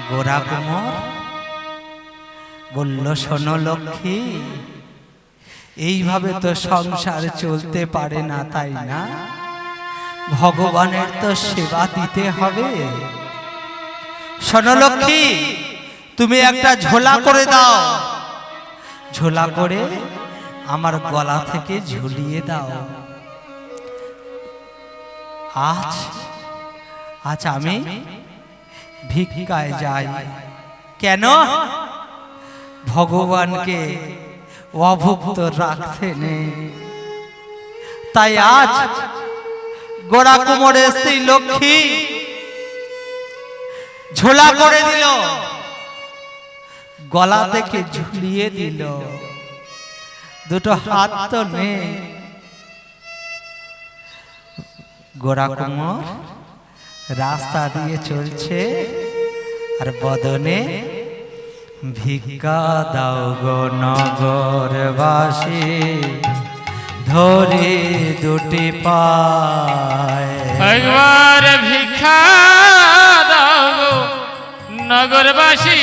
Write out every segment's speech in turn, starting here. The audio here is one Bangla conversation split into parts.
গোরা কুমোর বলল, শোনো লক্ষ্মী, এইভাবে তো সংসার চলতে পারে না, তাই না? ভগবানের তো সেবা দিতে হবে। শোনো লক্ষ্মী, তুমি একটা ঝোলা করে দাও, ঝোলা করে আমার গলা থেকে ঝুলিয়ে দাও। আজ আজ আমি ভিক্ষায় যাই। কেন? ভগবানকে অভুক্ত রাখতে নেই, তাই আজ গোরা কুমোরের স্ত্রী লক্ষ্মী ঝোলা করে দিল, গলা থেকে ঝুলিয়ে দিল। দুটো হাত তো নেই। গোরা কুমোর রাস্তা দিয়ে চলছে আর বদনে ভিক্ষা দাও গো নগরবাসী, ধরে দুটি পায়। একবার ভিক্ষা দাও গো নগরবাসী,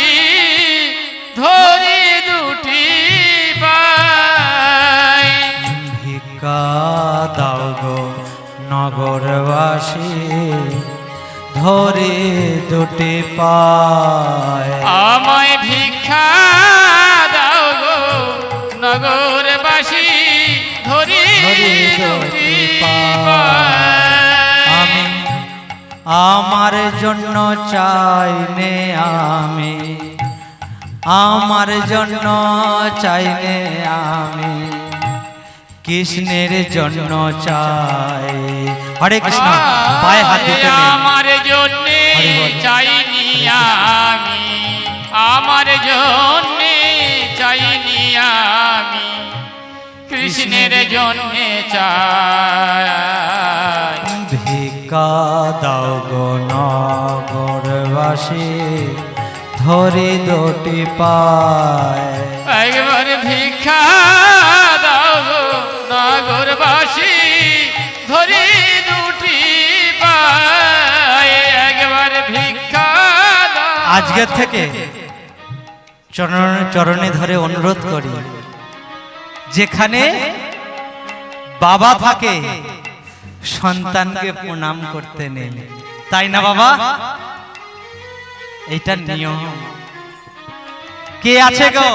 ধরে দুটি পায়। ভিক্ষা দাও গো নগরবাসী, ধরে দুটি পায়। আমায় ভিক্ষা দাও গো নগরবাসী, ধরে দুটি পায়। আমি আমার জন্য চাই নে, আমি আমার জন্য চাই নে, আমি কৃষ্ণের জন্য চাই। হরে কৃষ্ণ। পায়ে হাত দিতে নেই। আমার জন্য চাইনি আমি, আমার জন্য চাইনি আমি, কৃষ্ণের জন্য চাই। ভিক্ষা দাও গো নগরবাসী, ধরে দুটি পায়। একবার ভিক্ষা দাও গো নগরবাসী, ধরে দুটি পায়। একবার ভিক্ষা দাও। আজকের থেকে চরণে ধরে অনুরোধ করি, যেখানে বাবা থাকে সন্তানকে প্রণাম করতে নেই, তাই না বাবা? এইটা নিয়ম। কে আছে গো?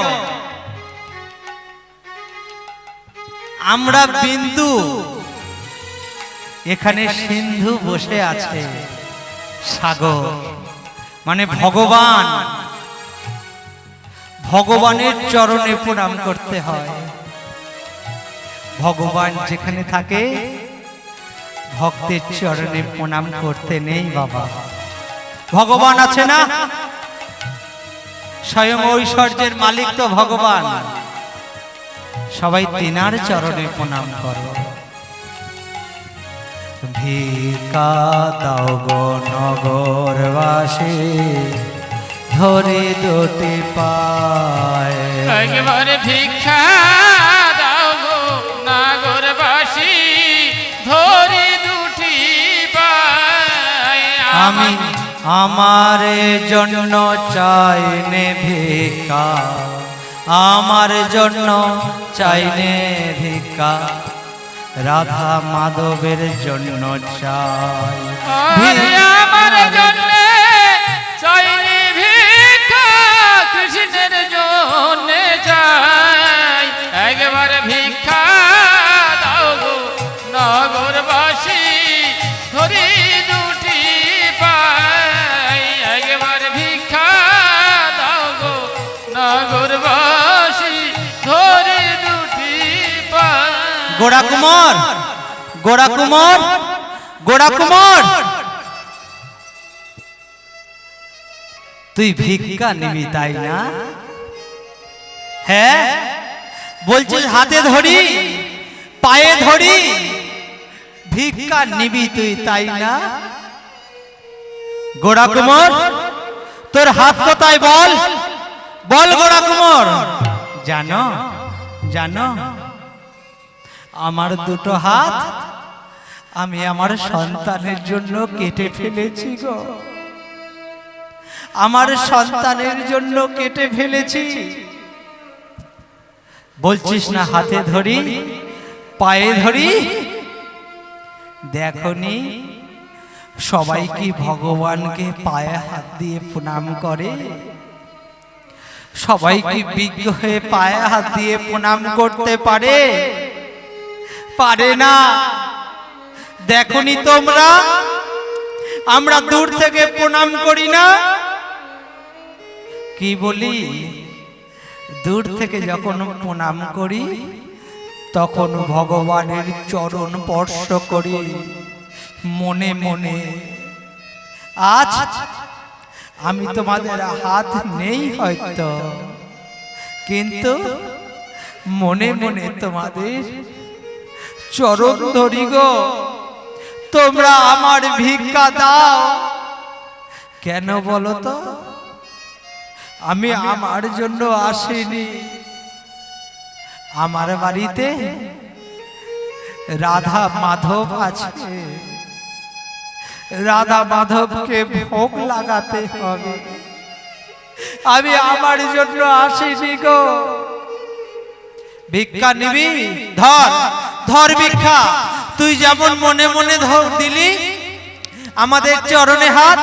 আমরা বিন্দু, এখানে সিন্ধু বসে আছে। সাগর মানে ভগবান, ভগবানের চরণে প্রণাম করতে হয়। ভগবান যেখানে থাকে ভক্তের চরণে প্রণাম করতে নেই বাবা। ভগবান আছে না, স্বয়ং ঐশ্বর্যের মালিক তো ভগবান। সবাই তিনার চরণে প্রণাম করো। ভিক্ষা দাও গো নগরবাসী, ধরে দুটি পায়। একবার ভিক্ষা দাও গো নগরবাসী, ধরে দুটি পায়। আমি আমার জন্য চাই নে ভিক্ষা, আমার জন্য চাই নে ভিক্ষা, রাধা মাধবের জন্য চাই। আমার জন্য চাইনি ভিক্ষা, কৃষ্ণের জন্য চাই। একবার ভিক্ষা দাও গো নগরবাসী, ধরে দুটি পায়। একবার ভিক্ষা দাও গো নগরবাসী, ধরে দুটি পায়। গোরা কুমার, গোরা কুমার, গোরা কুমার, তুই ভিক্ষা নিবি তাই না? হ্যাঁ বলছিস, হাতে ধরি পায়ে ধরি, ভিক্ষা নিবি তুই তাই না? গোরা কুমার, তোর হাত কোথায় বল, বল গোরা কুমার। জানো জানো, আমার দুটো হাত আমি আমার সন্তানের জন্য কেটে ফেলেছি গো। আমার সন্তানের জন্য কেটে ফেলেছি। বলছিস না হাতে ধরি পায়ে ধরি? দেখনি সবাই কি ভগবানকে পায়ে হাত দিয়ে প্রণাম করে? সবাই কি বিজ্ঞ হয়ে পায়ে হাত দিয়ে প্রণাম করতে পারে? পারে না। দেখনি তোমরা আমরা দূর থেকে প্রণাম করি না? কি বলি? দূর থেকে যখন প্রণাম করি তখন ভগবানের চরণ স্পর্শ করি মনে মনে। আজ আমি তোমাদের হাত নেই হয়তো, কিন্তু মনে মনে তোমাদের চরণ ধরি গো। তোমরা আমার ভিক্ষা দাও। কেন বলো তো? আমি আমার জন্য আসিনি। আমার বাড়িতে রাধা মাধব আছে। রাধা মাধবকে ভোগ লাগাতে হবে। আমি আমার জন্য আসিনি গো। ভিক্ষা নিবি? ধর ধর ভিক্ষা। তুই যেমন মনে মনে দিলি আমাদের চরণে হাত,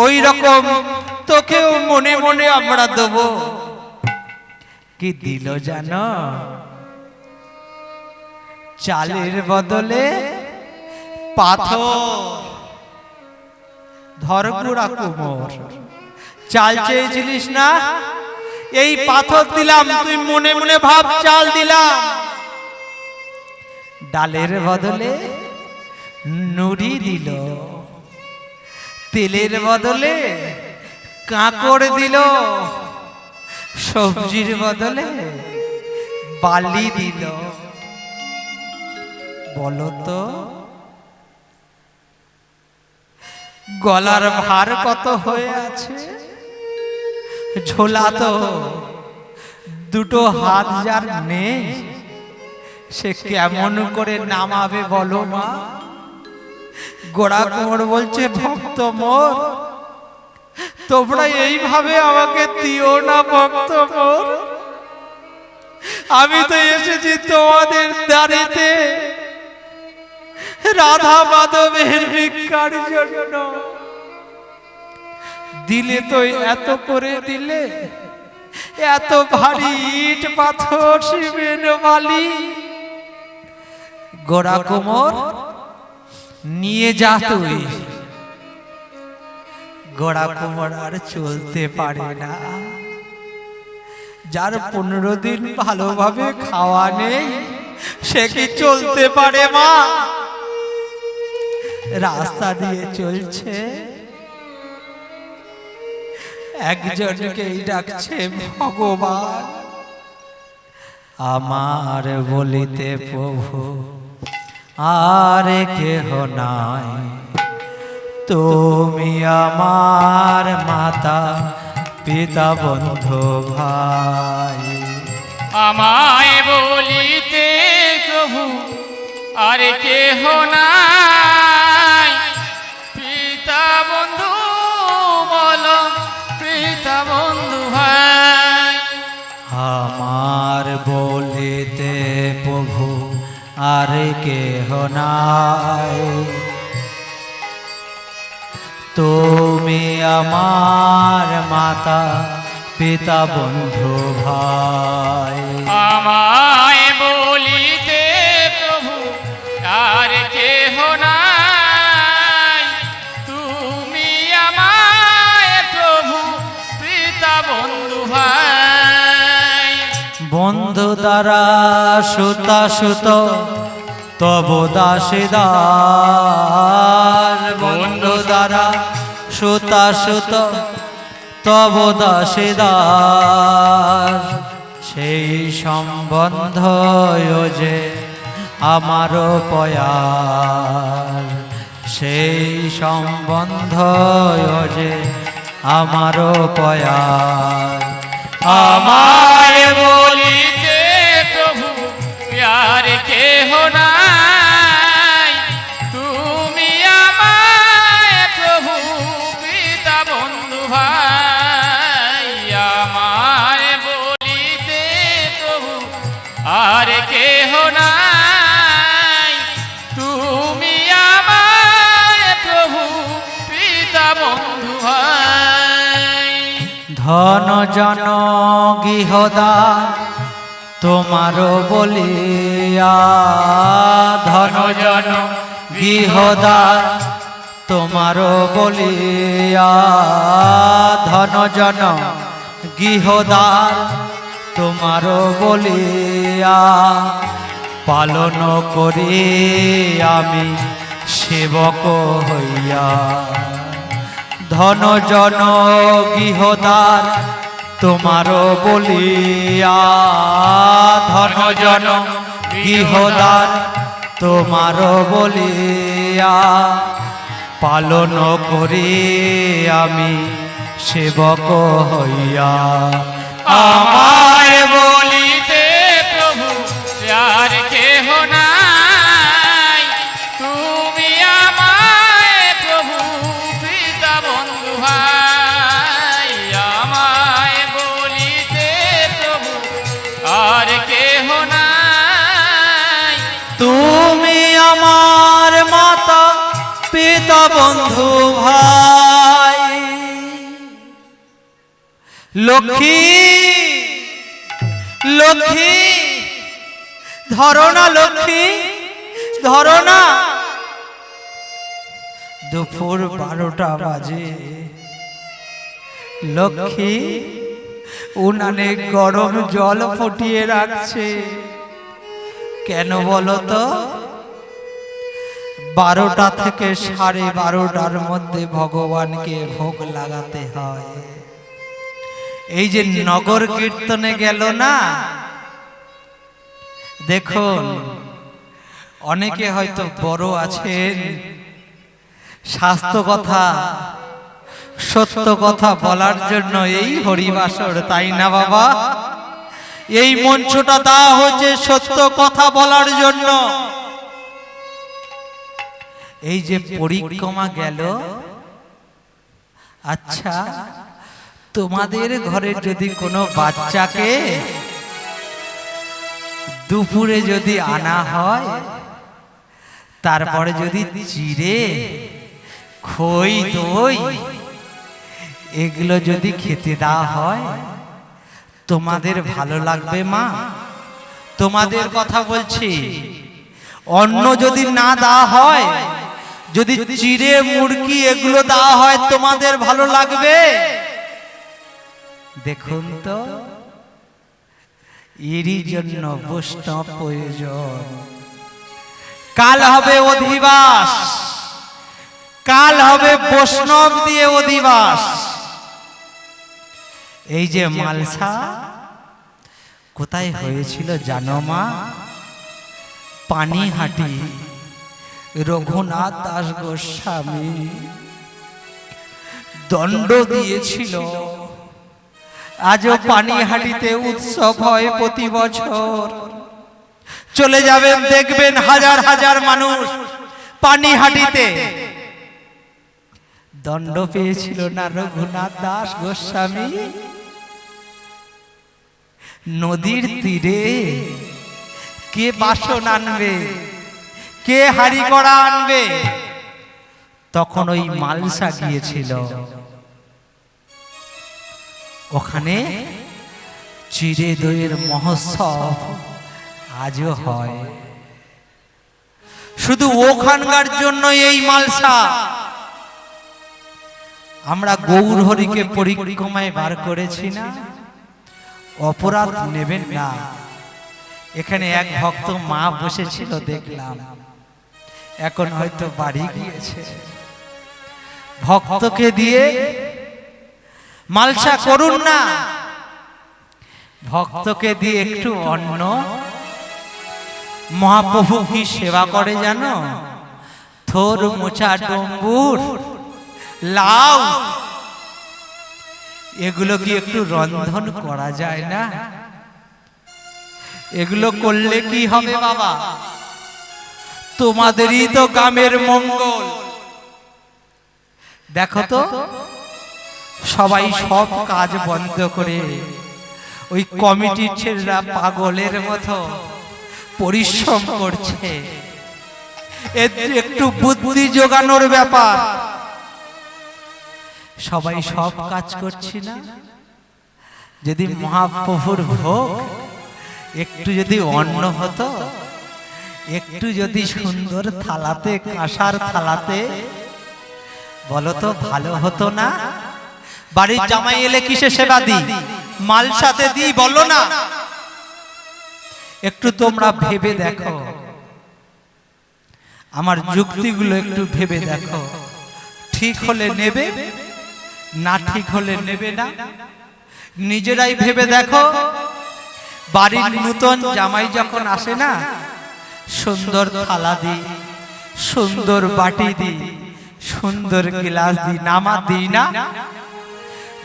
ওই রকম তোকেও মনে মনে আমরা দেব। কি দিল জানো? চালের বদলে পাথর। ধর গুড়া কুমোর, চাল চেয়েছিলিস না? এই পাথর দিলাম, তুই মনে মনে ভাব চাল দিলাম। ডালের বদলে নুড়ি দিল, তেলের বদলে কাঁকড় দিল, সবজির বদলে বালি দিল। বলো তো গলার ভার কত হয়ে আছে? ঝোলা তো দুটো হাত যার নেই, সে কেমন করে নামাবে বলো মা? গোড়া কুমোর বলছে, ভক্ত মোর তোমরা এইভাবে আমাকে দিও না ভক্ত মোর। আমি তো এসেছি তোমাদের দ্বারেতে রাধা মাধবের ভিক্ষার জন্য। দিলে তো এত করে দিলে, এত ভারী ইট পাথর সিমেন্ট বালি। গোড়া কুমোর নিয়ে যা তুই। গোড়া কুমোর আর চলতে পারে না। যার 15 দিন ভালোভাবে খাওয়া নেই সে কি চলতে পারে মা? রাস্তা দিয়ে চলছে, একজনকেই ডাকছে ভগবান। আমার বলিতে প্রভু আর কেহ নাই, তুমি আমার মাতা পিতা বন্ধু ভাই। আমায় বলিতে প্রভু আর কেহ নাই, পিতা বন্ধু বলো, পিতা বন্ধু ভাই। আমার বলিতে প্রভু আর কেহ নাই, তুমি আমার মাতা পিতা বন্ধু ভাই। আমায় বলিতে প্রভু আর কেহ নাই, তুমি আমায় প্রভু পিতা বন্ধু ভাই। বন্ধু দ্বারা সুতা সুত তব দাসীদার। বন্ধু দ্বারা সুতা সুত তব দাসীদার। সেই সম্বন্ধ যে আমারও পয়ার, সেই সম্বন্ধ যে আমারও পয়ার। আমায় বলিতে প্রভু আর কেহ নাই, তুমি আমায় প্রভু পিতা বন্ধু ভাই আমার বলিতে প্রভু আর কেহ নাই, তুমি আমার প্রভু পিতা বন্ধু ভাই। ধন জন গৃহদা তোমার বলিয়া, ধন জন গৃহদা তোমার বলিয়া, ধন জন গৃহদার তোমার বলিয়া, পালন করি আমি সেবক হইয়া। ধন জন গৃহদার তোমার বলিয়া, ধন জন গৃহদার তোমার বলিয়া, পালন করি আমি সেবক হইয়া। আমার বলিতে প্রভু আর কেহ নাই, তুমি আমায় প্রভু পিতা বন্ধু ভাই। আমায় বলিতে প্রভু আর কেহ নাই, তুমি আমার মাতা পিতা বন্ধু ভাই। লক্ষ্মী লক্ষ্মী ধরো না, লক্ষ্মী ধরো না। দুপুর 12টা বাজে, লক্ষ্মী উনানে গরম জল ফুটিয়ে রাখছে। কেন বলো তো? 12টা থেকে 12:30টার মধ্যে ভগবানকে ভোগ লাগাতে হয়। এই যে নগর কীর্তনে গেল না, দেখুন অনেকে হয়তো বড় আছেন, স্বাস্থ্য কথা সত্য কথা বলার জন্য এই হরিবাসর, তাই না বাবা? এই মঞ্চটা দেওয়া হয়েছে সত্য কথা বলার জন্য। এই যে পরিক্রমা গেল, আচ্ছা তোমাদের ঘরে যদি কোনো বাচ্চাকে দুপুরে যদি আনা হয়, তারপরে যদি চিড়ে খই দই এগুলো যদি খেতে দেওয়া হয়, তোমাদের ভালো লাগবে মা? তোমাদের কথা বলছি। অন্ন যদি না দেওয়া হয়, যদি চিড়ে মুরগি এগুলো দেওয়া হয়, তোমাদের ভালো লাগবে? দেখুন তো, এরই জন্য বৈষ্ণব প্রয়োজন। কাল হবে অধিবাস, কাল হবে বৈষ্ণব দিয়ে অধিবাস। এই যে মালসা কোথায় হয়েছিল জানো মা? পানিহাটি। রঘুনাথ দাস গোস্বামী দণ্ড দিয়েছিল। আজও পানিহাটিতে উৎসব হয় প্রতি বছর। চলে যাবেন, দেখবেন হাজার হাজার মানুষ পানিহাটিতে। দণ্ড পেয়েছিল না রঘুনাথ দাস গোস্বামী? নদীর তীরে কে বাসন আনবে, কে হাড়ি কড়া আনবে? তখন ওই মালসা গিয়েছিল। ওখানে চিড়ে দইয়ের মহোৎসব আজও হয়। শুধু ওখানকার জন্য এই মালসা। আমরা গৌর হরিকে পরিক্রমায় বার করেছি না, অপরাধ নেবেন না। এখানে এক ভক্ত মা বসেছিল দেখলাম, এখন হয়তো বাড়ি গিয়েছে। ভক্তকে দিয়ে মালসা করুন না, ভক্তকে দিয়ে একটু অন্ন। মহাপ্রভু কি সেবা করে জানো? থোর মোচা ডম্বুর লাউ এগুলো কি একটু রন্ধন করা যায় না? এগুলো করলে কি হবে বাবা? তোমাদেরই তো গ্রামের মঙ্গল। দেখো তো সবাই সব কাজ বন্ধ করে ওই কমিটির ছেলেরা পাগলের মতো পরিশ্রম করছে। একটু বুদ্ধি জোগানোর ব্যাপার। সবাই সব কাজ করছি না, যদি মহাপ্রভুর ভোগ একটু যদি অন্ন হতো, একটু যদি সুন্দর থালাতে, কাঁসার থালাতে, বলো তো ভালো হতো না? বাড়ির জামাই এলে কিসে সেবা দিই? মাল সাথে দিই, বলো না? একটু তোমরা ভেবে দেখো, আমার যুক্তিগুলো একটু ভেবে দেখো। ঠিক হলে নেবে, না ঠিক হলে নেবে না। নিজেরাই ভেবে দেখো। বাড়ির নূতন জামাই যখন আসে না, সুন্দর থালা দিই, সুন্দর বাটি দিই, সুন্দর গিলাস দিই, নামা দিই না?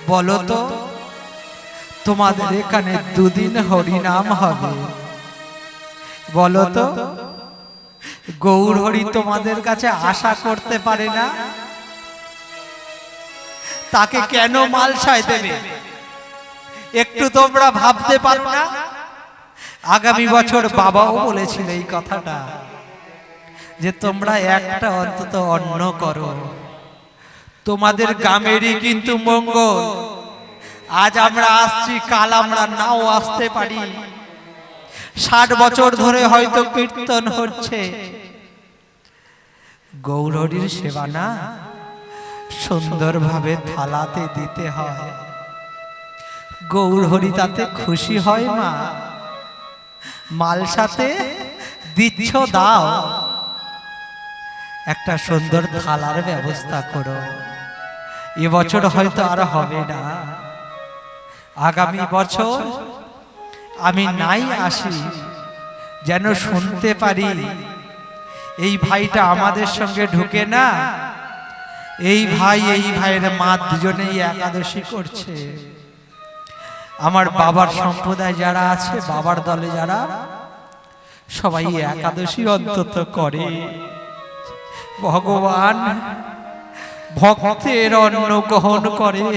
বলো তো, তোমাদের এখানে দুদিন হরিনাম হবে, বলো তো গৌর হরি তোমাদের কাছে আশা করতে পারে না? তাকে কেন মালসায় দেবে? একটু তোমরা ভাবতে পারো না? আগামী বছর বাবাও বলেছিল এই কথাটা, যে তোমরা একটা অন্তত অন্ন করো, তোমাদের গ্রামেরই কিন্তু মঙ্গল। আজ আমরা আসছি, কাল আমরা নাও আসতে পারি। 60 বছর ধরে হয়তো কীর্তন হচ্ছে। গৌর হরির সেবা না সুন্দরভাবে থালাতে দিতে হয়। গৌর হরি তাতে খুশি হয়। মা, মাল সাথে দিচ্ছ, দাও, একটা সুন্দর থালার ব্যবস্থা করো। এবছর হয়তো আর হবে না, আগামী বছর আমি নাই আসি, যেন শুনতে পারি এই ভাইটা আমাদের সঙ্গে ঢুকে না, এই ভাই এই ভাইয়ের মা দুজনেই একাদশী করছে। আমার বাবার সম্প্রদায় যারা আছে, বাবার দলে যারা, সবাই একাদশী অন্তত করে। ভগবান ভক্তের অন্ন গ্রহণ করে,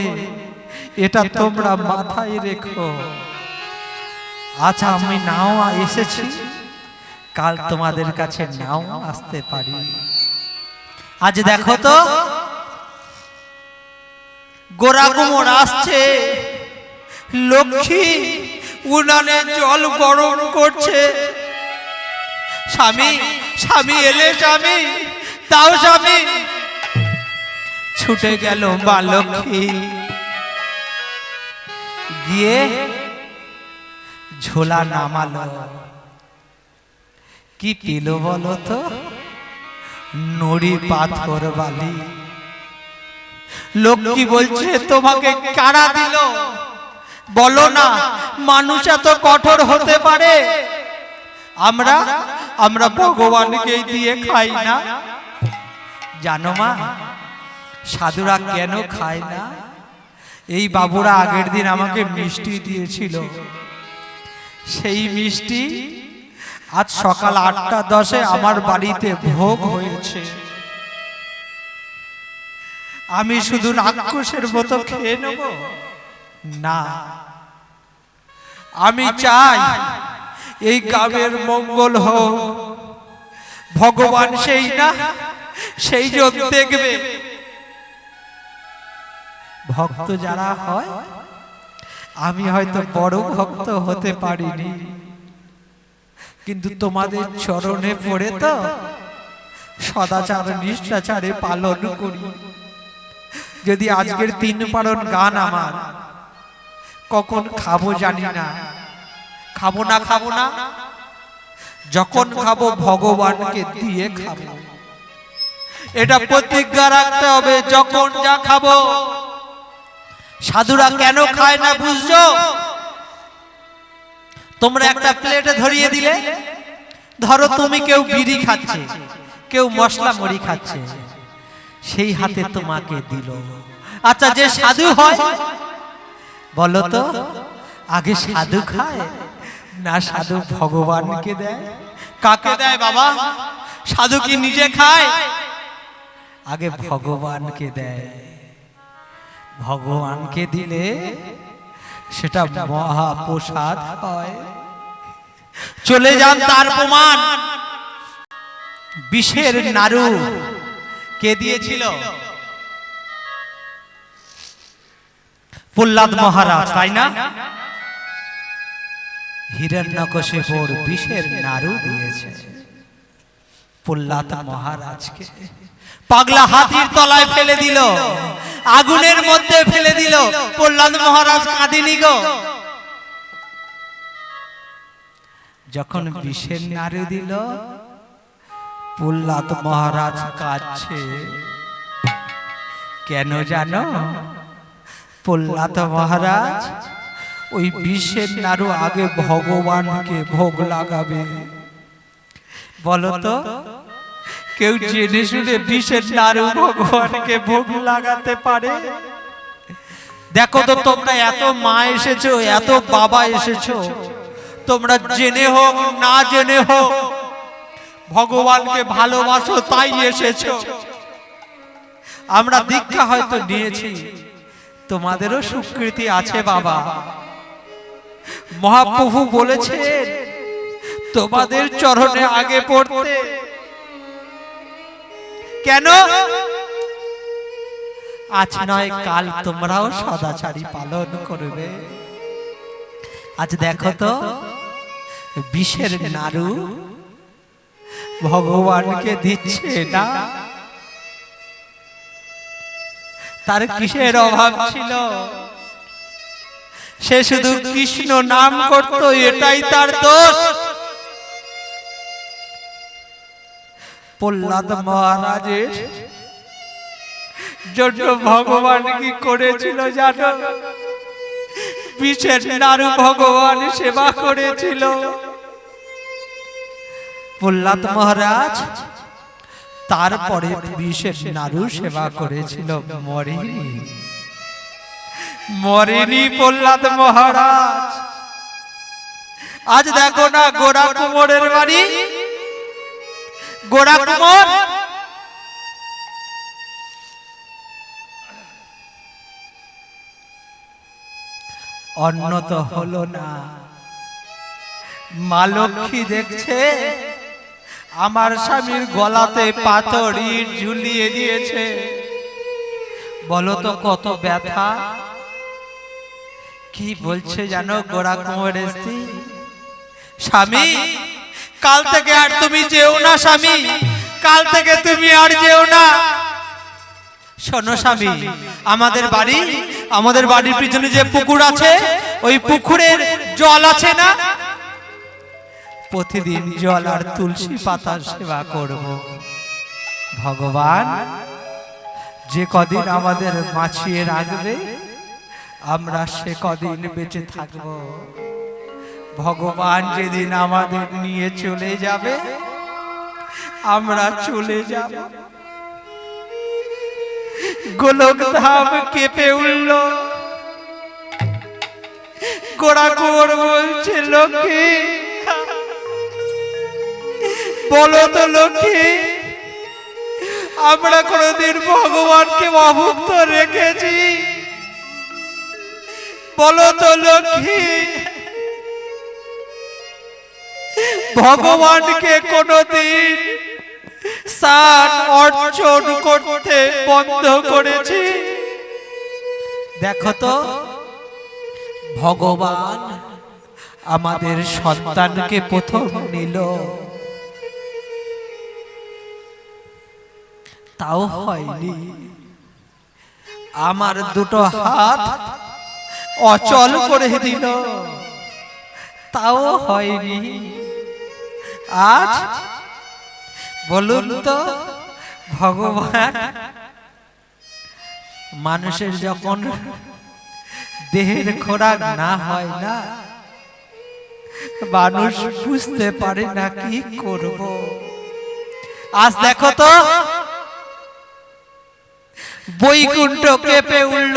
এটা তোমরা মাথায় রেখো। আচ্ছা, আমি নাও এসেছি, কাল তোমাদের কাছে নাও আসতে পারি। আজ দেখো তো, গোরা কুমোর আসছে, লক্ষ্মী উনানে জল গরম করছে। স্বামী, স্বামী এলে, স্বামী তাও, স্বামী। ছুটে গেল মা লক্ষ্মী, গিয়ে ঝোলা নামালো। কি পেল বলো তো? নড়ি পাথর বালি। লক্ষ্মী বলছে, তোমাকে কারা দিল? বলো না, মানুষ এত কঠোর হতে পারে? আমরা ভগবানকে দিয়ে খাই না? জানো মা, সাধুরা কেন খায় না? এই বাবুরা আগের দিন আমাকে মিষ্টি দিয়েছিল, সেই মিষ্টি আজ সকাল 8টা-10-এ আমার বাড়িতে ভোগ হয়েছে। আমি শুধু রাক্ষসের মতো খেয়ে নেব না। আমি চাই এই গ্রামের মঙ্গল হোক। ভগবান সেই না, সেই জন দেখবে। ভক্ত যারা হয়, আমি হয়তো বড় ভক্ত হতে পারিনি, কিন্তু তোমাদের চরণে পড়ে তো সদাচার নিষ্ঠাচারে পালন করি। যদি আজকের 3 পারণ গান আমার কখন খাবো জানি না, খাবো না, যখন খাবো ভগবানকে দিয়ে খাবো। এটা প্রতিজ্ঞা রাখতে হবে, যখন যা খাবো। সাধুরা কেন খায় না বুঝছো? তোমরা একটা প্লেটে ধরিয়ে দিলে, ধরো তুমি কেউ বিড়ি খাচ্ছে, কেউ মশলা মুড়ি খাচ্ছে, সেই হাতে তোমাকে দিল। আচ্ছা, যে সাধু হয়, বলো তো আগে সাধু খায় না সাধু ভগবানকে দেয়? কাকে দেয় বাবা? সাধু কি নিজে খায়? আগে ভগবানকে দেয়। ভগবানকে দিলে সেটা মহাপ্রসাদ হয়। চলে যান, তার প্রমাণ বিষের নাড়ু কে দিয়েছিল? প্রহ্লাদ মহারাজ, তাই না? হিরণ্যকশিপুর বিষের নাড়ু দিয়েছে প্রহ্লাদ মহারাজকে। পাগলা হাতির তলায় ফেলে দিল, আগুনের মধ্যে ফেলে দিল, প্রহ্লাদ মহারাজ কাঁদিনি গো? যখন বিষের নাড়ু দিল, প্রহ্লাদ মহারাজ কাঁদছে। কেন জানো? প্রহ্লাদ মহারাজ ওই বিষের নাড়ু আগে ভগবানকে ভোগ লাগাবে। বলো তো, কেউ জেনে শুনে বিষের নাড়ু ভগবানকে ভোগ লাগাতে পারে? দেখো তো, তোমরা এত মা এসেছো, এত বাবা এসেছো, তোমরা জেনে হোক না জেনে হোক ভগবানকে ভালোবাসো তাই এসেছো। আমরা দীক্ষা হয়তো নিয়েছি, তোমাদেরও স্বীকৃতি আছে বাবা। মহাপ্রভু বলেছেন তোমাদের চরণে আগে পড়তে। কেন? আজ নয় কাল তোমরাও সদাচারী পালন করবে। আজ দেখো তো, বিষের নাড়ু ভগবানকে দিচ্ছে না। তার কিসের অভাব ছিল? সে শুধু কৃষ্ণ নাম করত, এটাই তার দোষ। প্রহ্লাদ মহারাজের জন্য ভগবান কি করেছিল জানো? বিষের নাড়ু ভগবান সেবা করেছিল। প্রহ্লাদ মহারাজ তারপরে বিষের নাড়ু সেবা করেছিল। মরেনি, মরেনি প্রহ্লাদ মহারাজ। আজ দেখো না গোড়া কুমোরের বাড়ি, গোড়া কুমোর অন্ন তো হলো না। মা লক্ষ্মী দেখছে আমার স্বামীর গলাতে পাথর ইট ঝুলিয়ে দিয়েছে। বলো তো কত ব্যথা। কি বলছে জানো গোড়া কুমোরের স্ত্রী? স্বামী, কাল থেকে আর তুমি যেও না স্বামী, কাল থেকে তুমি আর যেও না। শোনো স্বামী, আমাদের বাড়ির পিছনে যে পুকুর আছে, ওই পুকুরের জল আছে না, প্রতিদিন জল আর তুলসী পাতার সেবা করব। ভগবান যে কদিন আমাদের বাঁচিয়ে রাখবে, আমরা সে কদিন বেঁচে থাকব। ভগবান যেদিন আমাদের নিয়ে চলে যাবে, আমরা চলে যাব। গোলক ধাম কেঁপে উঠল। গোড়া কুমোর বলছে, লক্ষ্মী বলো তো লক্ষ্মী, আমরা কোনদিন ভগবানকে অভুক্ত রেখেছি? বলো তো লক্ষ্মী, ভগবানকে কোনদিন স্নান অর্চন করতে বন্ধ করেছি? দেখো তো, ভগবান আমাদের সন্তানকে প্রথম নিল, তাও হয়নি। আমার দুটো হাত অচল করে দিল, তাও হয়নি। আজ বলুন তো, ভগবান মানুষের যখন দেহের খোরাক না হয় না, মানুষ বুঝতে পারে না কি করব। আজ দেখো তো, বৈকুণ্ঠ কেঁপে উঠল।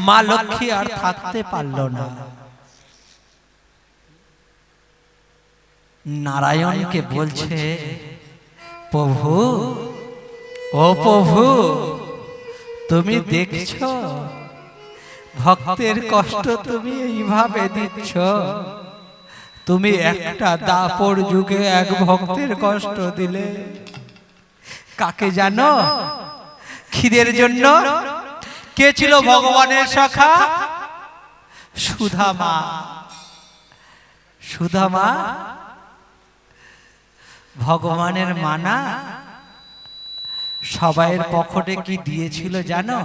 মা লক্ষ্মী আর থাকতে পারল না। নারায়ণকে বলছে, প্রভু, ও প্রভু, তুমি দেখছো ভক্তের কষ্ট তুমি এইভাবে দিচ্ছ। তুমি একটা দাপর যুগে এক ভক্তের কষ্ট দিলে কাকে জানো? খিদের জন্য কে ছিল ভগবানের সখা? সুধামা। সুধামা ভগবানের মানা। সবাইয়ের পকেটে কি দিয়েছিল জানো?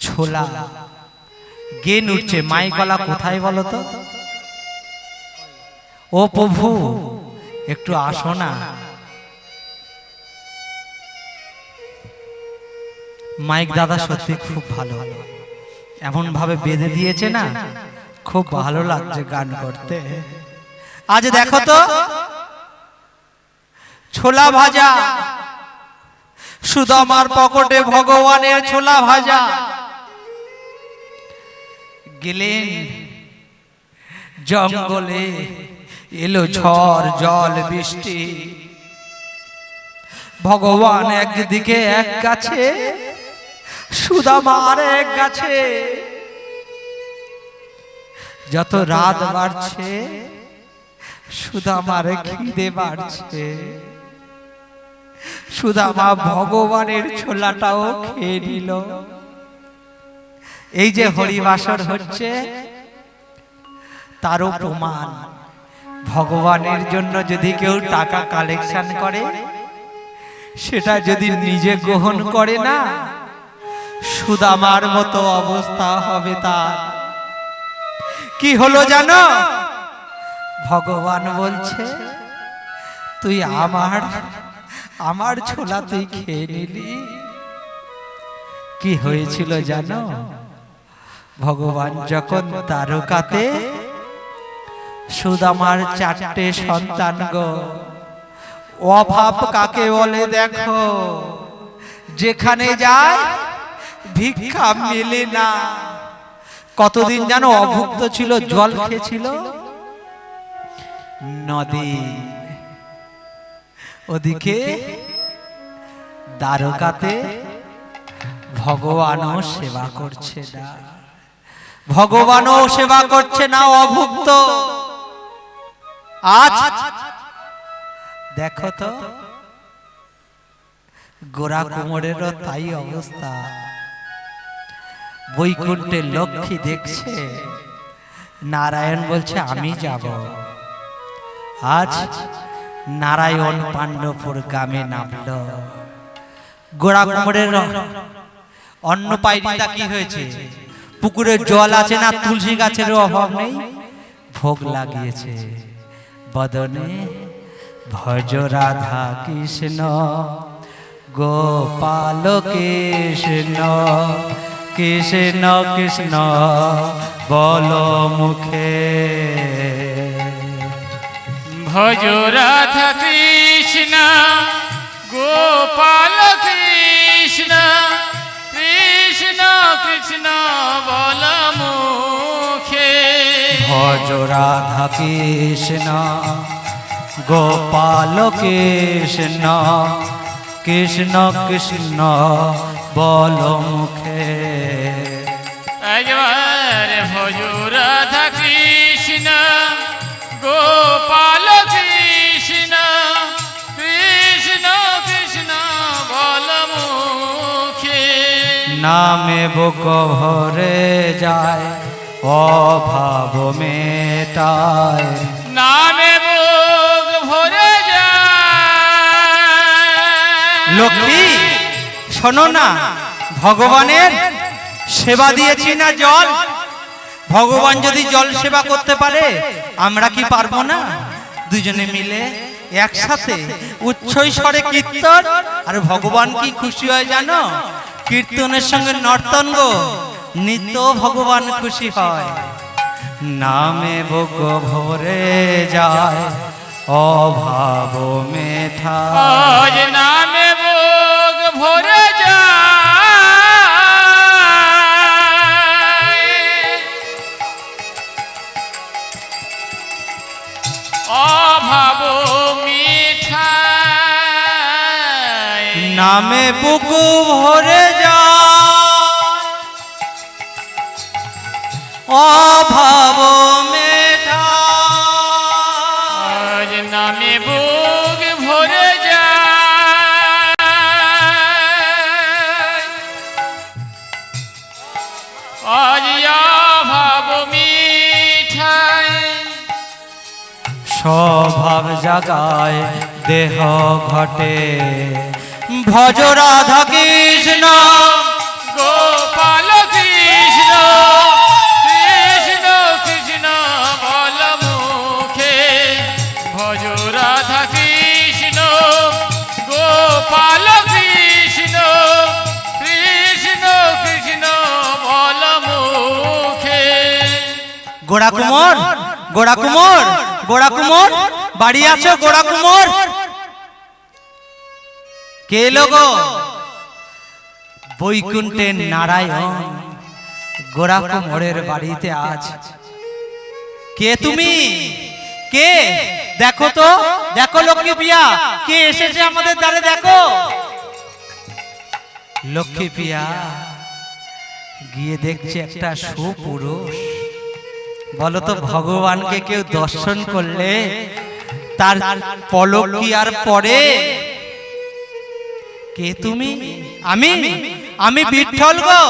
ছোলা। গেন উঠছে, মাই গলা কোথায় বলো তো? ও প্রভু একটু আসো না। মাইক দাদা সত্যি খুব ভালো, এমন ভাবে বেঁধে দিয়েছে না, খুব ভালো লাগছে গান করতে। আজ দেখো তো ছোলা ভাজা, সুদামার পকেটে ভগবানের ছোলা ভাজা। গেলেন জঙ্গলে, এলো ঝড় জল বৃষ্টি। ভগবান একদিকে এক গাছে, সুদামা আর এক গাছে। যত রাত বাড়ছে সুদামার খিদে বাড়ছে। সুদামা ভগবানের ছোলাটাও খেয়ে নিল। এই যে হরিবাসর হচ্ছে তারও প্রমাণ। ভগবানের জন্য যদি কেউ টাকা কালেকশন করে, সেটা যদি নিজে গ্রহণ করে না, সুদামার মতো অবস্থা হবে তার। কি হলো জানো? ভগবান বলছে তুই আমার ছোলা তুই খেয়ে নিলি। কি হয়েছিল জানো? ভগবান যখন দ্বারকাতে, সুদামার 4টে সন্তান গো। অভাব কাকে বলে দেখো, যেখানে যায় ভিক্ষা মেলে না। কতদিন জানো অভুক্ত ছিল, জল খেয়েছিল নদী। ওদিকে দ্বারকাতে ভগবানও সেবা করছে না, ভগবানও সেবা করছে না, অভুক্ত। আজ দেখো তো গোরা কুমোরেরও তাই অবস্থা। বৈকুণ্ঠে লক্ষ্মী দেখছে, নারায়ণ বলছে আমি যাব। আজ নারায়ণ পাণ্ডবপুর গ্রামে নামল। গোরা কুমোরের অন্ন পায়নি, তা কি হয়েছে? পুকুরের জল আছে না, তুলসী গাছেরও অভাব নেই, ভোগ লাগিয়েছে। বদনে ভজ রাধা কৃষ্ণ গোপাল কৃষ্ণ, কৃষ্ণ কৃষ্ণ বল মুখে। ভজ রাধা কৃষ্ণ গোপাল কৃষ্ণ, কৃষ্ণ কৃষ্ণ বল মুখে। ভজ রাধা কৃষ্ণ গোপাল কৃষ্ণ, কৃষ্ণ কৃষ্ণ বল মুখে। একবার ভজ রাধা কৃষ্ণ গোপাল কৃষ্ণ, কৃষ্ণ কৃষ্ণ বল মুখে। নামে বুক ভরে যায় অভাব মেটায়, নামে বুক ভরে যায়। লক্ষ্মী শোনো না, ভগবানের সেবা দিয়েছি না জল। ভগবান যদি জল সেবা করতে পারে, আমরা কি পারবো না? দুজনে মিলে একসাথে উচ্ছ্বই স্বরে কীর্তন। আর ভগবান কি খুশি হয় জানো? কীর্তনের সঙ্গে নর্তন গো, নিত্য ভগবান খুশি হয়। নামে বুক ভরে যায় অভাব মেটায়, নামে বুক ভরে যায় অভাব মিঠায়। নামে বুক ভরে যায় স্বভাব জাগায় দেহ ঘটে ভজ রাধা কৃষ্ণ গোপাল কৃষ্ণ কৃষ্ণ কৃষ্ণ বল মুখে ভজ রাধা কৃষ্ণ গোপাল কৃষ্ণ কৃষ্ণ কৃষ্ণ বল মুখে। গোড়া কুমোর গোড়া কুমোর গোড়া কুমোর বাড়ি আছো গোড়া কুমোর? কে লোগো? বৈকুণ্ঠের নারায়ণ গোড়া কুমোরের বাড়িতে আজ। কে তুমি? কে? দেখো তো, দেখো লক্ষ্মী প্রিয়া, কে এসেছে আমাদের দ্বারে দেখো। লক্ষ্মী প্রিয়া গিয়ে দেখছে একটা সুপুরুষ। বলো তো ভগবানকে কেউ দর্শন করলে তার পলক কি আর পড়ে? কে তুমি? আমি বিঠ্ঠল গো।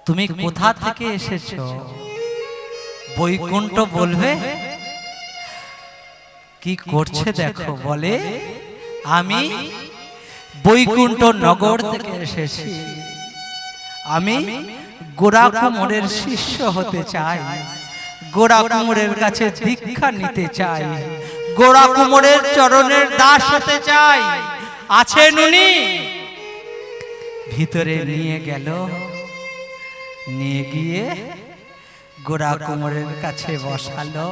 তুমি কোথা থেকে এসেছো? বৈকুণ্ঠ বলবে? কি করছে দেখো। বলে আমি বৈকুণ্ঠ নগর থেকে এসেছি। আমি গোড়া কুমোরের শিষ্য হতে চাই, গোড়া কুমোরের কাছে দীক্ষা নিতে চাই, গোড়া কুমোরের চরণের দাস হতে চাই। আছেন উনি? ভিতরে নিয়ে গেল, নিয়ে গিয়ে গোড়া কুমোরের কাছে বসালো।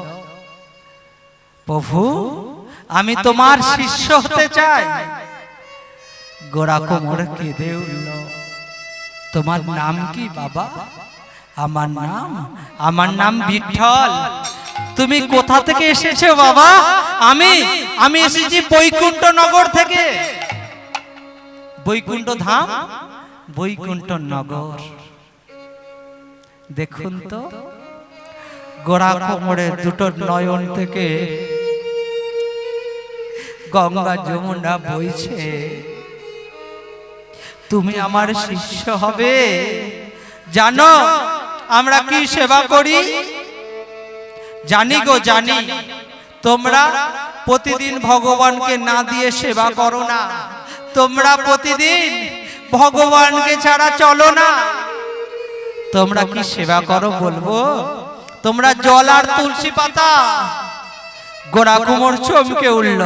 প্রভু আমি তোমার শিষ্য হতে চাই। গোড়া কুমোর কেঁদে উঠল। তোমার নাম কি বাবা? আমার নাম বিঠ্ঠল। তুমি কোথা থেকে এসেছো বাবা? আমি এসেছি বৈকুণ্ঠ নগর থেকে। বৈকুণ্ঠ ধাম, বৈকুণ্ঠ নগর। দেখুন তো গোড়া কুমোরের দুটো নয়ন থেকে গঙ্গা যমুনা বইছে। তুমি আমার শিষ্য হবে। জানো আমরা কি সেবা করি? জানি গো জানি। তোমরা প্রতিদিন ভগবানকে না দিয়ে সেবা করো না। তোমরা প্রতিদিন ভগবানকে ছাড়া চলো না। তোমরা কি সেবা করো বলবো? তোমরা জল আর তুলসী পাতা। গোড়া কুমোর চমকে উঠল।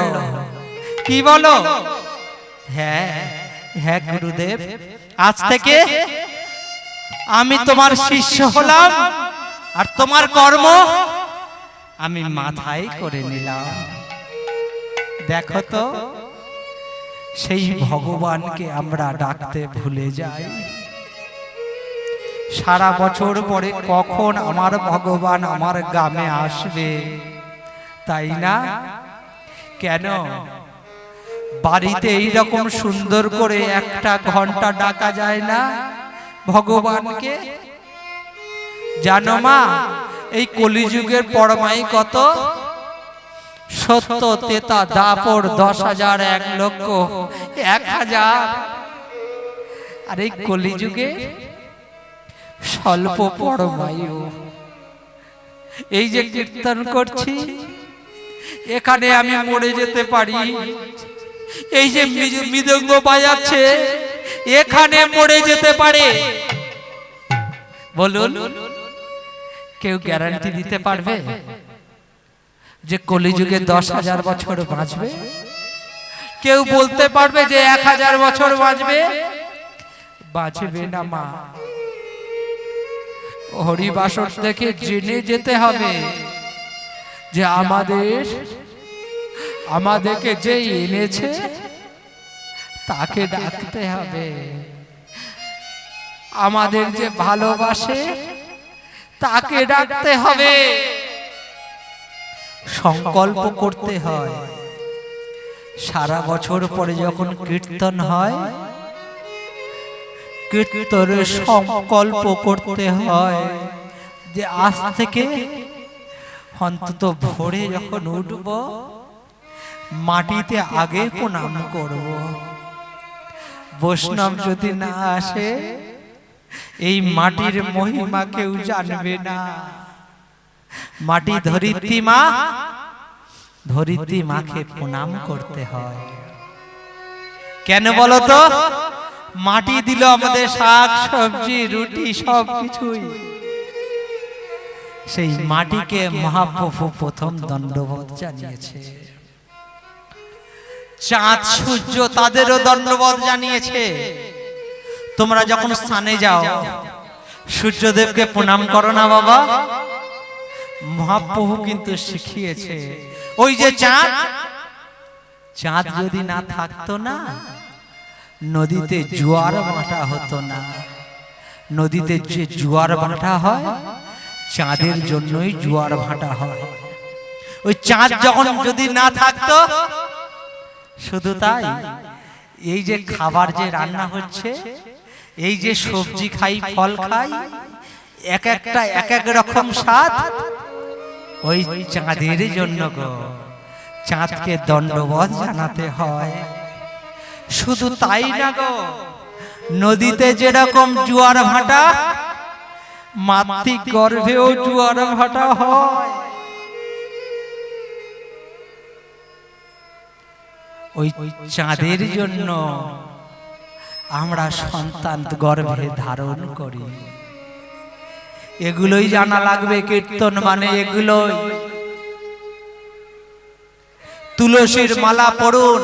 কি বলো? হ্যাঁ হ্যাঁ গুরুদেব, আজ থেকে আমি তোমার শিষ্য হলাম, আর তোমার কর্ম আমি মাথায় করে নিলাম। দেখো তো সেই ভগবানকে আমরা ডাকতে ভুলে যাই। সারা বছর পরে কখন আমার ভগবান আমার গ্রামে আসবে, তাই না? কেন বাড়িতে এইরকম সুন্দর করে একটা ঘন্টা ডাকা যায় না ভগবানকে? জানো মা, এই কলিযুগের পরমাই কত? সত্য, তেতা, দাপর, 10,000, 1,00,000, 1,000। আর এই কলিযুগে স্বল্প পরমায়ু। এই যে কীর্তন করছি, এখানে আমি মরে যেতে পারি। এই যে মৃদঙ্গ বাজাচ্ছে, এখানে মরে যেতে পারে। বলুন, কেউ গ্যারান্টি দিতে পারবে যে কলিযুগে 10,000 বছর বাঁচবে? কেউ বলতে পারবে যে 1,000 বছর বাঁচবে? বাঁচবে না মা। হরিবাসর থেকে জেনে যেতে হবে যে আমাদেরকে যে এনেছে তাকে ডাকতে হবে। আমাদের যে ভালোবাসে তাকে ডাকতে হবে। সংকল্প করতে হয়। সারা বছর পরে যখন কীর্তন হয়, কীর্তনের সংকল্প করতে হয় যে আজ থেকে অন্তত ভোরে যখন উঠব, মাটিতে আগে প্রণাম করব। বৈষ্ণব যদি না আসে, এই মাটির মহিমা কেউ জানবে না। মাটি ধরিত্রী মা, ধরিত্রী মাকে প্রণাম করতে হয়। কেন বলো তো? মাটি দিল আমাদের শাক সবজি রুটি সব কিছুই, সেই মাটিকে মহাপ্রভু প্রথম দণ্ডবোধ জানিয়েছে। চাঁদ সূর্য তাদেরও দণ্ডবোধ জানিয়েছে। তোমরা যখন স্নানে যাও সূর্যদেবকে প্রণাম করো না বাবা? মহাপ্রভু কিন্তু শিখিয়েছে। ওই যে চাঁদ, চাঁদ যদি না থাকতো না, নদীতে জোয়ার ভাটা হতো না। নদীতে যে জোয়ার ভাটা হয় চাঁদের জন্যই জোয়ার ভাটা হয়। ওই চাঁদ যখন যদি না থাকতো, শুধু তাই, এই যে খাবার যে রান্না হচ্ছে, এই যে সবজি খাই ফল খাই, এক একটা এক এক রকম স্বাদ, ওই চাঁদের জন্য গো। চাঁদকে দণ্ডবোধ জানাতে হয়। শুধু তাই না গো, নদীতে যেরকম জোয়ার ভাটা, মাতৃ গর্ভেও জোয়ার ভাটা হয়। ওই চাঁদের জন্য আমরা সন্তান গর্ভে ধারণ করি। এগুলোই জানা লাগবে। কীর্তন মানে এগুলোই। তুলসীর মালা পড়ুন,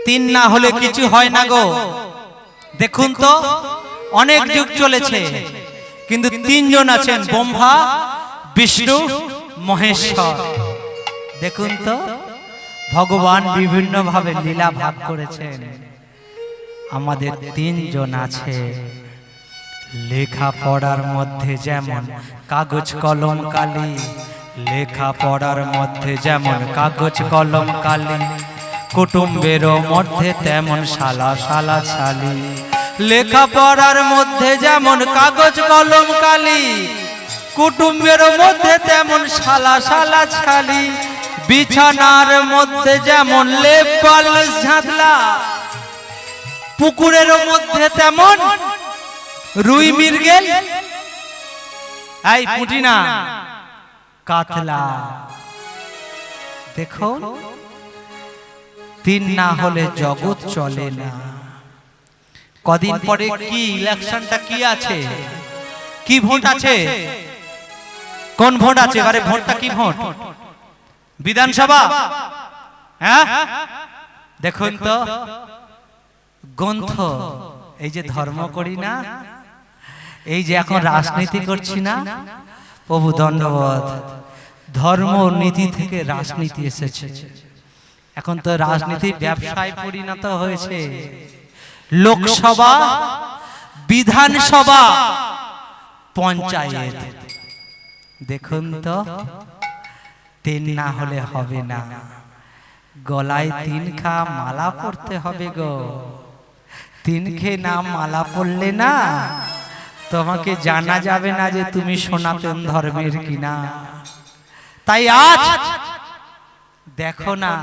তিন না হলে কিছু হয় না গো। দেখুন তো, অনেক যুগ চলেছে কিন্তু তিনজন আছেন, ব্রহ্মা বিষ্ণু মহেশ্বর। দেখুন তো, ভগবান বিভিন্ন ভাবে লীলা ভাগ করেছেন। আমাদের তিনজন আছে। লেখা পড়ার মধ্যে যেমন কাগজ কলম কালি, লেখা পড়ার মধ্যে যেমন কাগজ কলম কালি, কুটুম্বের মধ্যে তেমন শালা শালা ছালি। লেখা পড়ার মধ্যে যেমন কাগজ কলম কালি, কুটুম্বের মধ্যে তেমন শালা শালা ছালি। বিছানার মধ্যে যেমন লেপ বালিশ ঝাঁটলা, পুকুরের মধ্যে তেমন রুই মৃগেল, এই পুঁটি না কাতলা। দেখো, তিন না হলে জগৎ চলে না। কদিন পরে কি ইলেকশনটা কি আছে, কি ভোট আছে, কোন ভোট আছে? এবারে ভোটটা কি ভোট? বিধানসভা? হ্যাঁ, দেখুন তো, গ্রন্থ, এই যে ধর্ম করি না, এই যে এখন রাজনীতি করছি না, প্রভু দণ্ডবোধ। ধর্ম নীতি থেকে রাজনীতি এসেছে। এখন তো রাজনীতি ব্যবসায় পরিণত হয়েছে। লোকসভা, বিধানসভা, পঞ্চায়েত। দেখুন তো, তিন না হলে হবে না। গলায় তিন খা মালা পরতে হবে গো। তিন খেয়ে না মালা পরলে না, তোমাকে জানা যাবে না যে তুমি সনাতন ধর্মের কিনা। তাই আজ দেখো না,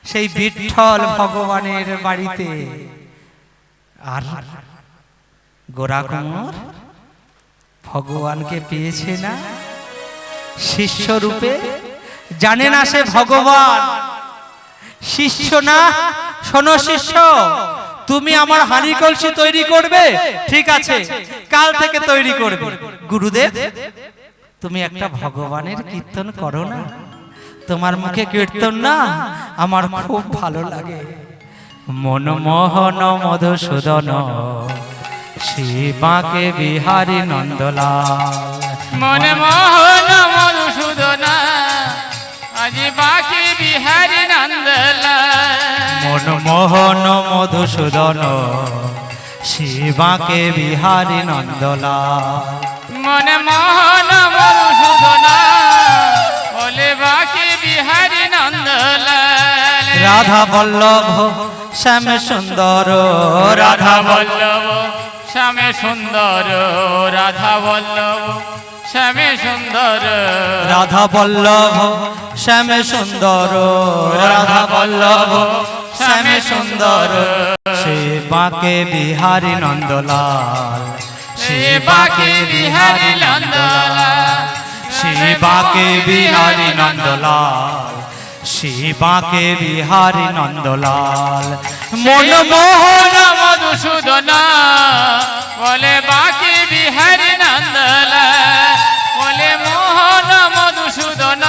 সেই বিঠ্ঠল ভগবানের বাড়িতে আর গোরা কুমার ভগবানকে পেয়েছে না শিষ্য রূপে। জানে না সে ভগবান, শিষ্য না। শোনো শিষ্য, তুমি আমার হাঁড়ি কলসি তৈরি করবে, ঠিক আছে, কাল থেকে তৈরি করবে। গুরুদেব, তুমি একটা ভগবানের কীর্তন করো না, তোমার মুখে কীর্তন না আমার খুব ভালো লাগে। মনমোহন মধুসূদন শিবাকে বিহারী নন্দলাল। মনমোহন মধুসূদন আজ বাকি বিহারী নন্দলাল। মনমোহন মধুসূদন শিবাকে বিহারী নন্দলাল। মনমোহন মধুসূদন বলে বাকি বিহারী নন্দলাল। রাধা বল্লভ শ্যাম সুন্দর, রাধা বল্লভ শ্যামে সুন্দর, রাধা বল্লভ শ্যামে সুন্দর, রাধা বল্লভ শ্যাম সুন্দর, রাধা বল্লভ শ্যাম সুন্দর। সে বাঁকে বিহারী নন্দলাল, শিবাকে বিহারী নন্দলাল, শিবাকে বিহারী নন্দলাল, শিবাকে বিহারী নন্দলাল। মনমোহন মধুসূদন বলে বাকি বিহারী নন্দলাল, বলে মোহন মধুসূদন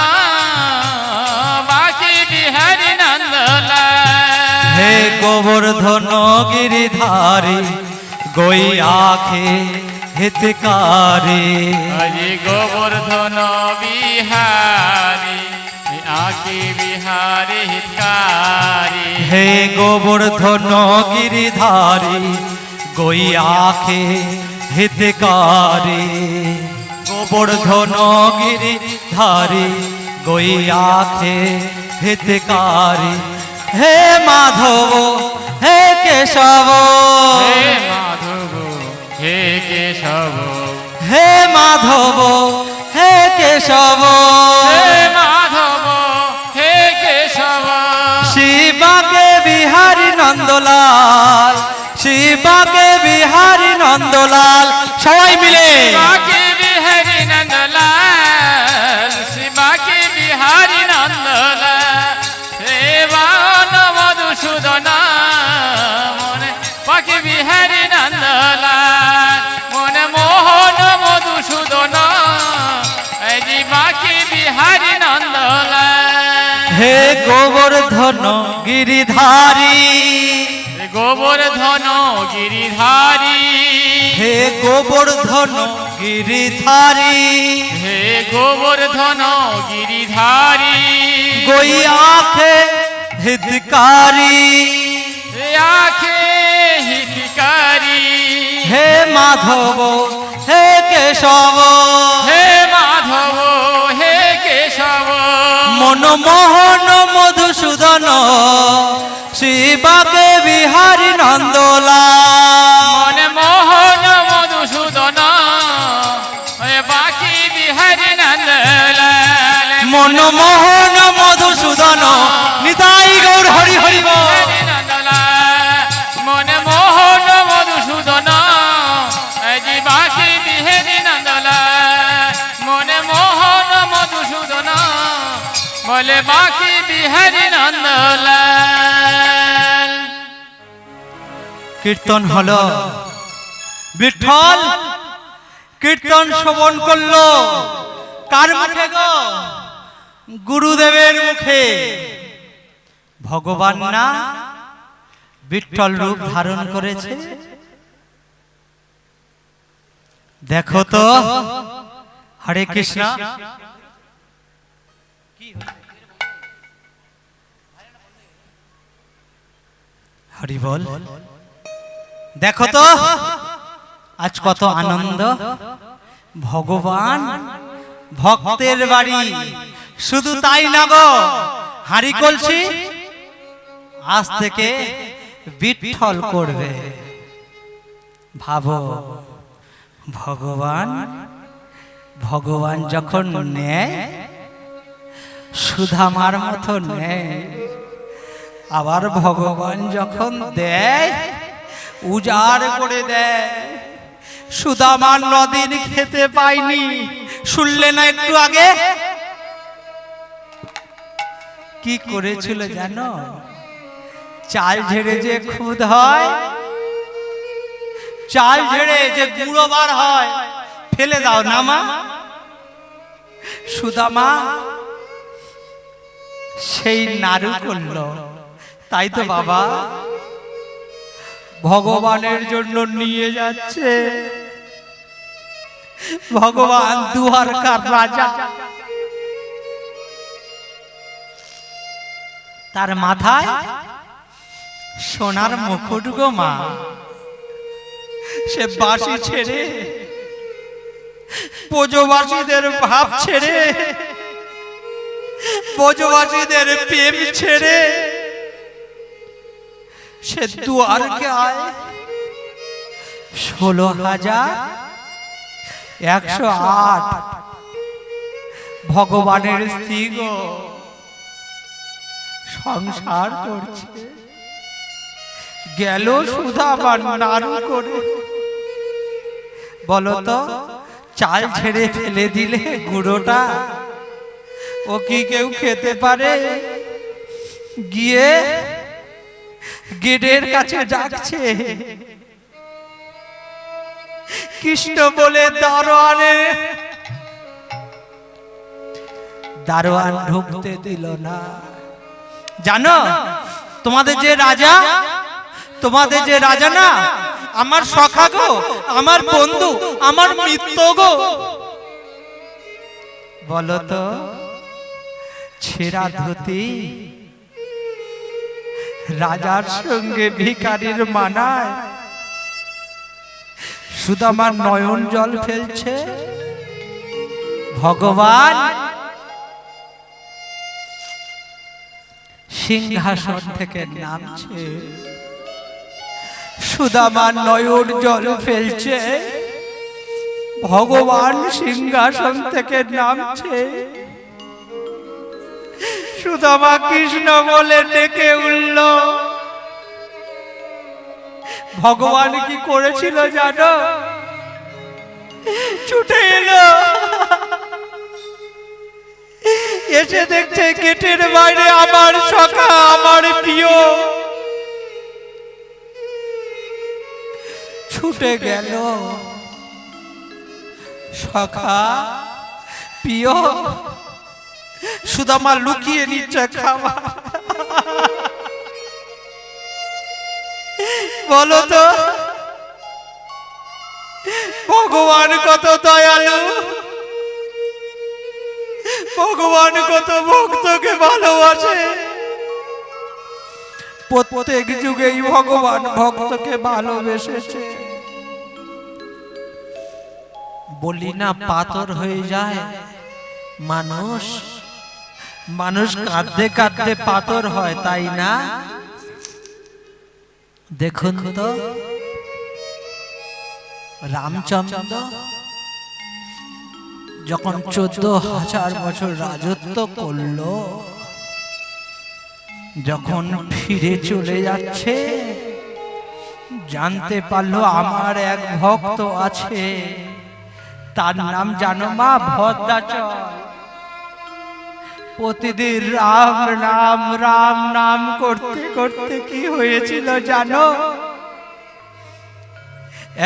বাকি বিহারী নন্দলাল। হে গোবর্ধন গিরিধারী গইয়াখে হিতকারী, হরি গোবর্ধন বিহারী আকি বিহারী হিতকারী। হে গোবর্ধন গিরিধারী গইয়াখে হিতকারী, গোবর্ধন গিরিধারী গইয়াখে হিতকারী। হে মাধব হে কেশব, হে মাধব হে কেশব, হে মাধব হে কেশব, হে মাধব হে কেশব। শিবাকে বিহারী নন্দলাল, শিবাকে বিহারী নন্দলাল। সবাই মিলে বাকি বিহারী নন্দলাল, শিবাকে বিহারী নন্দলাল। হে বাহন মধুসূদন মনে বাকি বিহারী নন্দলাল, মনে মোহন মধুসূদন এই যে বাকি বিহারী নন্দলাল। হে গোবর্ধন গিরিধারী, গোবর্ধন গিরিধারী, হে গোবর্ধন গিরিধারী, হে গোবর্ধন গিরিধারী। গইয়াখে হিতকারী, আখে হিতকারী। হে মাধব হে কেশব, হে মাধব হে কেশব, মনমোহন মধুসূদন শিবাকে বিহারী নন্দলাল। মনে মোহন মধুসূদন বাকি বিহারী নন্দলাল। মনমোহন মধুসূদন নিতাই গৌর হরি হরি বল। বিহারী নন্দলাল, মনে মোহন মধুসূদন এই যে বাকি বিহারী নন্দলাল, মনে মোহন মধুসূদন বলে বাকি বিহারী নন্দলাল। কীর্তন হলো, বিঠল কীর্তন শ্রবণ করলো কার মুখে গো? গুরুদেবের মুখে। ভগবান না বিঠল রূপ ধারণ করেছে। দেখো তো হরে কৃষ্ণ, হরি বল। দেখো তো আজ কত আনন্দ। ভগবান ভক্তের বাড়ি, শুধু তাই না গো, হাঁড়ি কলসি আজ থেকে বিঠল করবে। ভাবো ভগবান, ভগবান যখন নেয় সুধামার মতো নেয়, আবার ভগবান যখন দেয় উজাড় করে দেয়। সুদামার নদীর খেতে পাইনি, শুনলে না একটু আগে কি করেছিল জানো? চাল ঝেড়ে যে খুদ হয়, চাল ঝেড়ে যে গুঁড়ো বার হয়, ফেলে দাও না মা। সুদামা সেই নাড়ু করলো। তাই তো বাবা ভগবানের জন্য নিয়ে যাচ্ছে। ভগবান দুয়ারকার রাজা, তার মাথায় সোনার মুকুট গো মা। সে বাঁশি ছেড়ে, ব্রজবাসীদের ভাব ছেড়ে, ব্রজবাসীদের প্রেম ছেড়ে সে দুয়ারকায় 16,108 ভগবানের স্ত্রী গো সংসার করছে। গেল সুধামা নাড়ু করে, বলো তো, চাল ছেড়ে ফেলে দিলে গুঁড়োটা ও কি কেউ খেতে পারে? গিয়ে গেটের কাছে ডাকছে, কৃষ্ণ বলে দারোয়ান ঢুকতে দিল না। জানো তোমাদের যে রাজা না, আমার সখা গো, আমার বন্ধু, আমার মিত্র গো। বলো তো, ছেঁড়া ধুতি রাজার সঙ্গে ভিখারির মানায়? সুদামার নয়ন জল ফেলছে। ভগবান সিংহাসন থেকে নামছে, সুদামার নয়ন জল ফেলছে। ভগবান সিংহাসন থেকে নামছে। সুদামা কৃষ্ণ বলে ডেকে উঠল। ভগবান কি করেছিল জানো? ছুটে এলো, এসে দেখছে গেটের বাইরে আমার সখা, আমার প্রিয়। ছুটে গেল, সখা প্রিয়। সুদামা লুকিয়ে নিচ্ছে খাবার। বলো তো, ভগবান কত দয়ালু, ভগবান কত ভক্তকে ভালোবাসে। প্রত্যেক যুগেই ভগবান ভক্তকে ভালোবেসেছে। বলি না, পাথর হয়ে যায় মানুষ, মানুষ কাঁদতে কাঁদতে পাথর হয়, তাই না? দেখুন তো, রামচন্দ্র যখন 14,000 বছর রাজত্ব করলো, যখন ফিরে চলে যাচ্ছে, জানতে পারলো আমার এক ভক্ত আছে, তার নাম জানো মা? ভদ্রাচল। প্রতিদিন রাম নাম রাম নাম করতে করতে কি হয়েছিল জানো?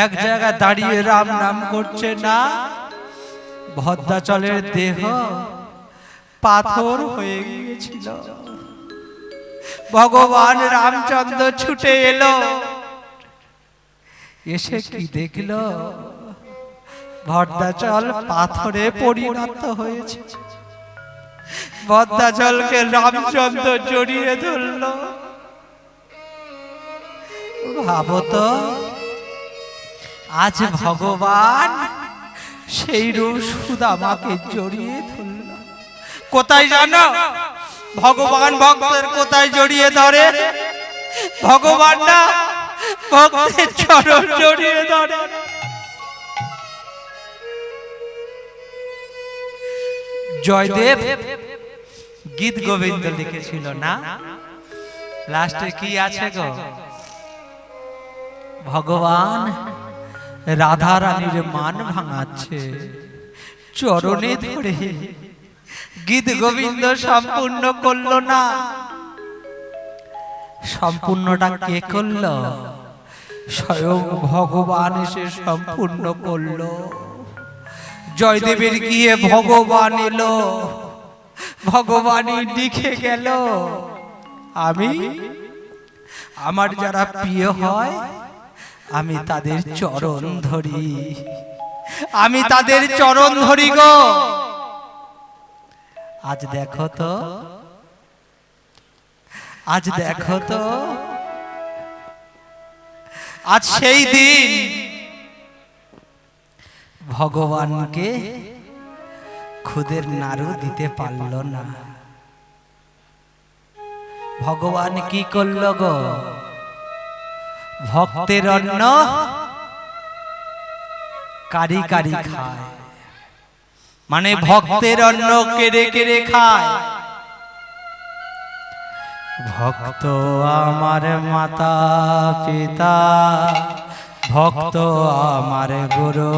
এক জায়গায় দাঁড়িয়ে রাম নাম করছে না, ভদ্রাচলের দেহ পাথর হয়ে গিয়েছিল। ভগবান রামচন্দ্র ছুটে এলো, এসে কি দেখলো? ভদ্রাচল পাথরে পরিণত হয়েছে। ভদ্রাচলকে রামচন্দ্র জড়িয়ে ধরল। ভাবো তো, আজ ভগবান সেই রূপ সুদামাকে জড়িয়ে ধরল। কোথায় জানো ভগবান ভক্তের কোথায় জড়িয়ে ধরে? ভগবান না, ভক্তের চরণ জড়িয়ে ধরে। জয়দেব গীত গোবিন্দ লিখেছিল না, লাস্টে কি আছে গো? ভগবান রাধা রানীর মান ভাঙাচ্ছে চরণে ধরে। গীত গোবিন্দ সম্পূর্ণ করলো না। সম্পূর্ণটা কে করলো? স্বয়ং ভগবান এসে সম্পূর্ণ করলো। জয়দেবের গিয়ে ভগবান এলো, ভগবানই লিখে গেল, আমি আমার যারা প্রিয় হয় আমি তাদের চরণ ধরি, আমি তাদের চরণ ধরি গো। আজ দেখো তো, আজ দেখো তো, আজ সেই দিন ভগবানকে খুদের নাড়ু দিতে পারল না। ভগবান কি করল গো? ভক্তের অন্ন কারি কারি খায়, মানে ভক্তের অন্ন কেড়ে কেড়ে খায়। ভক্ত আমার মাতা পিতা, ভক্ত আমার গুরু।